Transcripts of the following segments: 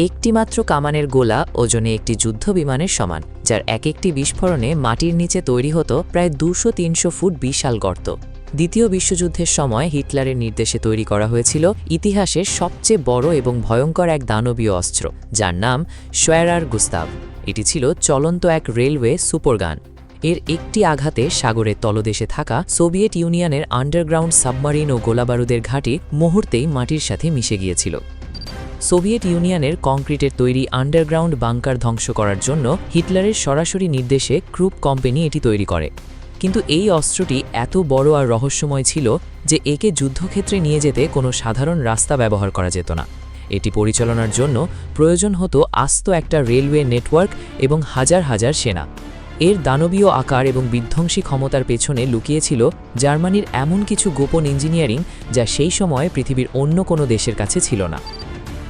একটিমাত্র কামানের গোলা ওজনে একটি যুদ্ধ বিমানের সমান, যার এক একটি বিস্ফোরণে মাটির নিচে তৈরি হতো প্রায় 200-300 ফুট বিশাল গর্ত। দ্বিতীয় বিশ্বযুদ্ধের সময় হিটলারের নির্দেশে তৈরি করা হয়েছিল ইতিহাসের সবচেয়ে বড় এবং ভয়ঙ্কর এক দানবীয় অস্ত্র, যার নাম শোয়ারার গুস্তাভ। এটি ছিল চলন্ত এক রেলওয়ে সুপারগান। এর একটি আঘাতে সাগরের তলদেশে থাকা সোভিয়েত ইউনিয়নের আন্ডারগ্রাউন্ড সাবমারিন ও গোলাবারুদের ঘাঁটি মুহূর্তেই মাটির সাথে মিশে গিয়েছিল। সোভিয়েত ইউনিয়নের কংক্রিটের তৈরি আন্ডারগ্রাউন্ড বাংকার ধ্বংস করার জন্য হিটলারের সরাসরি নির্দেশে ক্রুপ কোম্পানি এটি তৈরি করে। কিন্তু এই অস্ত্রটি এত বড় আর রহস্যময় ছিল যে একে যুদ্ধক্ষেত্রে নিয়ে যেতে কোনো সাধারণ রাস্তা ব্যবহার করা যেত না। এটি পরিচালনার জন্য প্রয়োজন হতো আস্ত একটা রেলওয়ে নেটওয়ার্ক এবং হাজার হাজার সেনা। এর দানবীয় আকার এবং বিধ্বংসী ক্ষমতার পেছনে লুকিয়েছিল জার্মানির এমন কিছু গোপন ইঞ্জিনিয়ারিং যা সেই সময় পৃথিবীর অন্য কোনো দেশের কাছে ছিল না।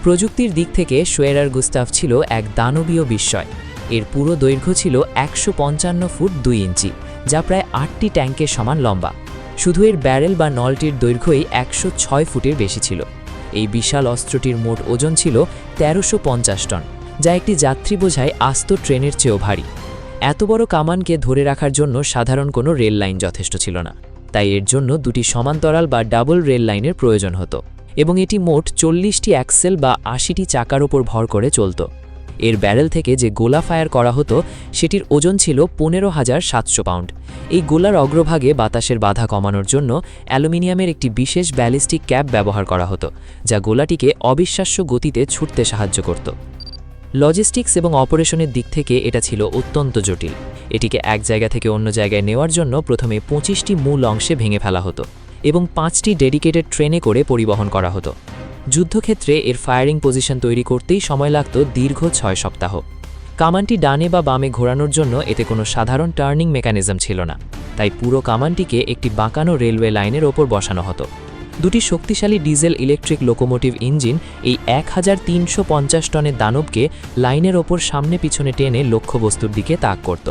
প্রযুক্তির দিক থেকে শোয়ারার গুস্তাভ ছিল এক দানবীয় বিস্ময়। এর পুরো দৈর্ঘ্য ছিল 155 ফুট 2 ইঞ্চি, যা প্রায় 8টি ট্যাঙ্কের সমান লম্বা। শুধু এর ব্যারেল বা নলটির দৈর্ঘ্যই 106 ফুটের বেশি ছিল। এই বিশাল অস্ত্রটির মোট ওজন ছিল 1350 টন, যা একটি যাত্রী বোঝাই আস্ত ট্রেনের চেয়েও ভারী। এত বড় কামানকে ধরে রাখার জন্য সাধারণ কোনো রেল লাইন যথেষ্ট ছিল না, তাই এর জন্য দুটি সমান্তরাল বা ডাবল রেল লাইনের প্রয়োজন হতো, এবং এটি মোট 40টি অ্যাক্সেল বা 80টি চাকার ওপর ভর করে চলত। এর ব্যারেল থেকে যে গোলা ফায়ার করা হতো সেটির ওজন ছিল 15,700 পাউন্ড। এই গোলার অগ্রভাগে বাতাসের বাধা কমানোর জন্য অ্যালুমিনিয়ামের একটি বিশেষ ব্যালিস্টিক ক্যাপ ব্যবহার করা হতো, যা গোলাটিকে অবিশ্বাস্য গতিতে ছুটতে সাহায্য করত। লজিস্টিক্স এবং অপারেশনের দিক থেকে এটা ছিল অত্যন্ত জটিল। এটিকে এক জায়গা থেকে অন্য জায়গায় নেওয়ার জন্য প্রথমে 25টি মূল অংশে ভেঙে ফেলা হতো এবং 5টি ডেডিকেটেড ট্রেনে করে পরিবহন করা হতো। যুদ্ধক্ষেত্রে এর ফায়ারিং পজিশন তৈরি করতেই সময় লাগত দীর্ঘ 6 সপ্তাহ। কামানটি ডানে বা বামে ঘোরানোর জন্য এতে কোনো সাধারণ টার্নিং মেকানিজম ছিল না, তাই পুরো কামানটিকে একটি বাঁকানো রেলওয়ে লাইনের ওপর বসানো হতো। দুটি শক্তিশালী ডিজেল ইলেকট্রিক লোকোমোটিভ ইঞ্জিন এই 1350 টনের দানবকে লাইনের ওপর সামনে পিছনে টেনে লক্ষ্যবস্তুর দিকে তাক করত।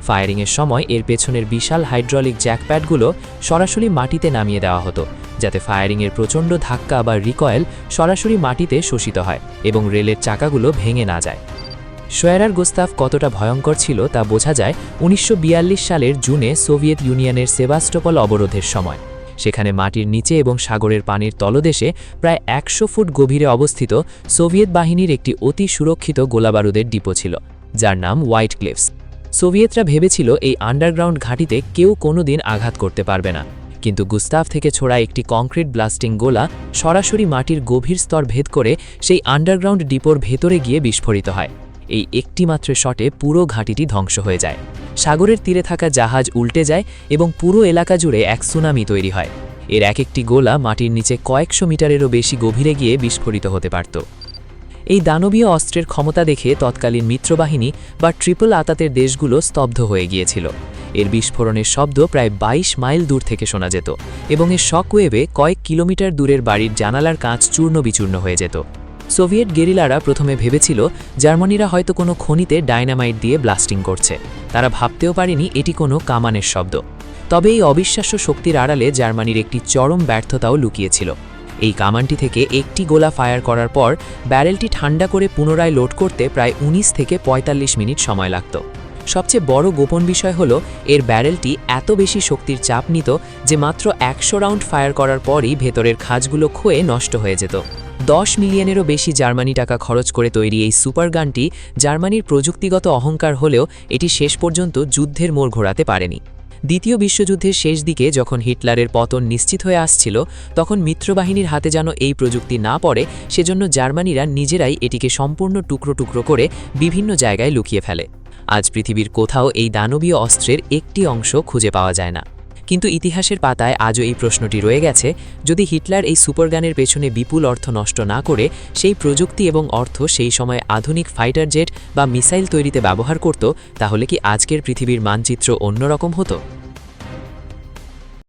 ফায়ারিংয়ের সময় এর পেছনের বিশাল হাইড্রোলিক জ্যাকপ্যাডগুলো সরাসরি মাটিতে নামিয়ে দেওয়া হতো, যাতে ফায়ারিংয়ের প্রচণ্ড ধাক্কা বা রিকয়েল সরাসরি মাটিতে শোষিত হয় এবং রেলের চাকাগুলো ভেঙে না যায়। শোয়ারার গুস্তাভ কতটা ভয়ঙ্কর ছিল তা বোঝা যায় 1942 সালের জুনে সোভিয়েত ইউনিয়নের সেভাস্টোপল অবরোধের সময়। সেখানে মাটির নিচে এবং সাগরের পানির তলদেশে প্রায় 100 ফুট গভীরে অবস্থিত সোভিয়েত বাহিনীর একটি অতি সুরক্ষিত গোলাবারুদের ডিপো ছিল, যার নাম হোয়াইট ক্লিফস। সোভিয়েতরা ভেবেছিল এই আন্ডারগ্রাউন্ড ঘাঁটিতে কেউ কোনোদিন আঘাত করতে পারবে না, কিন্তু গুস্তাভ থেকে ছোড়া একটি কংক্রিট ব্লাস্টিং গোলা সরাসরি মাটির গভীর স্তর ভেদ করে সেই আন্ডারগ্রাউন্ড ডিপোর ভেতরে গিয়ে বিস্ফোরিত হয়। এই একটিমাত্র শটে পুরো ঘাঁটিটি ধ্বংস হয়ে যায়। সাগরের তীরে থাকা জাহাজ উল্টে যায় এবং পুরো এলাকা জুড়ে এক সুনামি তৈরি হয়। এর এক একটি গোলা মাটির নিচে কয়েকশো মিটারেরও বেশি গভীরে গিয়ে বিস্ফোরিত হতে পারত। এই দানবীয় অস্ত্রের ক্ষমতা দেখে তৎকালীন মিত্রবাহিনী বা ট্রিপল আতাতের দেশগুলো স্তব্ধ হয়ে গিয়েছিল। এর বিস্ফোরণের শব্দ প্রায় 22 মাইল দূর থেকে শোনা যেত এবং এর শকওয়েভে কয়েক কিলোমিটার দূরের বাড়ির জানালার কাঁচ চূর্ণ বিচূর্ণ হয়ে যেত। সোভিয়েত গেরিলারা প্রথমে ভেবেছিল জার্মানিরা হয়তো কোনো খনিতে ডায়নামাইট দিয়ে ব্লাস্টিং করছে। তারা ভাবতেও পারেনি এটি কোনো কামানের শব্দ। তবে এই অবিশ্বাস্য শক্তির আড়ালে জার্মানির একটি চরম ব্যর্থতাও লুকিয়েছিল। এই কামানটি থেকে একটি গোলা ফায়ার করার পর ব্যারেলটি ঠান্ডা করে পুনরায় লোড করতে প্রায় 19 থেকে 45 মিনিট সময় লাগত। সবচেয়ে বড় গোপন বিষয় হলো এর ব্যারেলটি এত বেশি শক্তির চাপ নিত যে মাত্র 100 রাউন্ড ফায়ার করার পরই ভেতরের খাঁজগুলো ক্ষয়ে নষ্ট হয়ে যেত। 10 মিলিয়নেরও বেশি জার্মানি টাকা খরচ করে তৈরি এই সুপারগানটি জার্মানির প্রযুক্তিগত অহংকার হলেও এটি শেষ পর্যন্ত যুদ্ধের মোড় ঘোরাতে পারেনি। দ্বিতীয় বিশ্বযুদ্ধের শেষ দিকে যখন হিটলারের পতন নিশ্চিত হয়ে আসছিল, তখন মিত্রবাহিনীর হাতে যেন এই প্রযুক্তি না পড়ে সেজন্য জার্মানিরা নিজেরাই এটিকে সম্পূর্ণ টুকরো টুকরো করে বিভিন্ন জায়গায় লুকিয়ে ফেলে। আজ পৃথিবীর কোথাও এই দানবীয় অস্ত্রের একটি অংশ খুঁজে পাওয়া যায় না। কিন্তু ইতিহাসের পাতায় আজও এই প্রশ্নটি রয়ে গেছে, যদি হিটলার এই সুপারগানের পেছনে বিপুল অর্থ নষ্ট না করে সেই প্রযুক্তি এবং অর্থ সেই সময় আধুনিক ফাইটার জেট বা মিসাইল তৈরিতে ব্যবহার করত, তাহলে কি আজকের পৃথিবীর মানচিত্র অন্যরকম হতো?